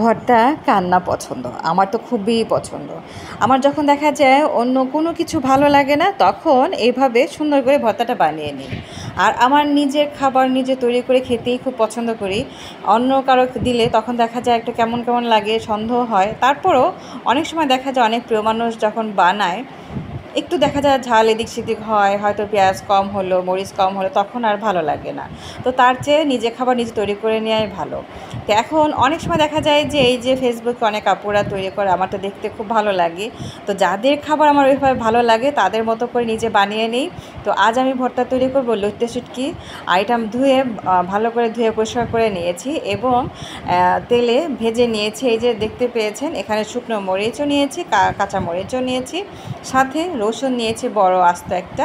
ভর্তা কার পছন্দ? আমার তো খুবই পছন্দ। আমার যখন দেখা যায় অন্য কোনো কিছু ভালো লাগে না, তখন এইভাবে সুন্দর করে ভর্তাটা বানিয়ে নিই। আর আমার নিজের খাবার নিজে তৈরি করে খেতেই খুব পছন্দ করি। অন্য কারো দিলে তখন দেখা যায় একটু কেমন, কেমন লাগে, সন্দেহ হয়। তারপরও অনেক সময় দেখা যায় অনেক প্রিয় মানুষ যখন বানায়, একটু দেখা যায় ঝাল এদিক সেদিক হয়, হয়তো পেঁয়াজ কম হলো, মরিচ কম হলো, তখন আর ভালো লাগে না। তো তার চেয়ে নিজে খাবার নিজে তৈরি করে নেওয়াই ভালো। তো এখন অনেক সময় দেখা যায় যে এই যে ফেসবুকে অনেক আপুরা তৈরি করে, আমার তো দেখতে খুব ভালো লাগে। তো যাদের খাবার আমার ওইভাবে ভালো লাগে তাদের মতো করে নিজে বানিয়ে নিই। তো আজ আমি ভর্তা তৈরি করব লইট্টে শুটকি। আর এটা আমি ধুয়ে ভালো করে ধুয়ে পরিষ্কার করে নিয়েছি এবং তেলে ভেজে নিয়েছি। এই যে দেখতে পেয়েছেন, এখানে শুকনো মরিচও নিয়েছি, কাঁচা মরিচও নিয়েছি, সাথে রসুন নিয়েছি বড় আস্ত একটা।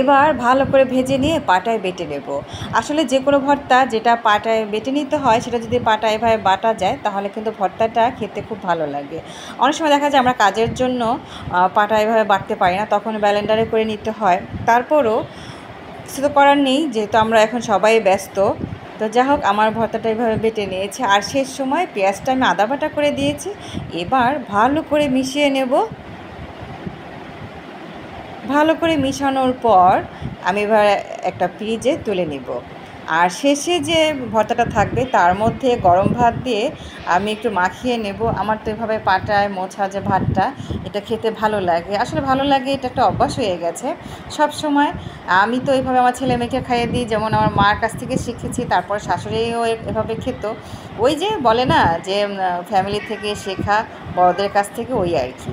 এবার ভালো করে ভেজে নিয়ে পাটায় বেটে নেব। আসলে যে কোনো ভর্তা যেটা পাটায় বেটে নিতে হয়, সেটা যদি পাটায় এভাবে বাটা যায় তাহলে কিন্তু ভর্তাটা খেতে খুব ভালো লাগে। অনেক সময় দেখা যায় আমরা কাজের জন্য পাটায় এভাবে বাটতে পারি না, তখন ব্লেন্ডারে করে নিতে হয়। তারপরও কিছু তো করার নেই, যেহেতু আমরা এখন সবাই ব্যস্ত। তো যাই হোক, আমার ভর্তাটা এভাবে বেটে নিয়েছে আর শেষ সময় পেঁয়াজটা আমি আদা বাটা করে দিয়েছি। এবার ভালো করে মিশিয়ে নেব। ভালো করে মিশানোর পর আমি এবার একটা ফ্রিজে তুলে নিব। আর শেষে যে ভর্তাটা থাকবে তার মধ্যে গরম ভাত দিয়ে আমি একটু মাখিয়ে নেব। আমার তো এভাবে পাটায় মোছা যে ভাতটা, এটা খেতে ভালো লাগে। আসলে ভালো লাগে, এটা একটা অভ্যাস হয়ে গেছে সব সময়। আমি তো এইভাবে আমার ছেলে মেয়েকে খাইয়ে দিই, যেমন আমার মার কাছ থেকে শিখেছি, তারপর শাশুড়িও এভাবে খেত। ওই যে বলে না যে ফ্যামিলি থেকে শেখা, বড়দের কাছ থেকে, ওই আর কি।